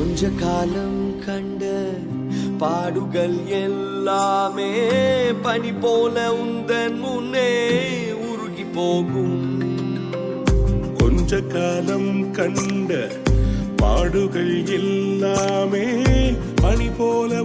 கொஞ்ச காலம் கண்ட பாடுகள் எல்லாமே பனி போல உந்தன் முன்னே உருகி போகும். கொஞ்ச காலம் கண்ட பாடுகள் எல்லாமே பனி போல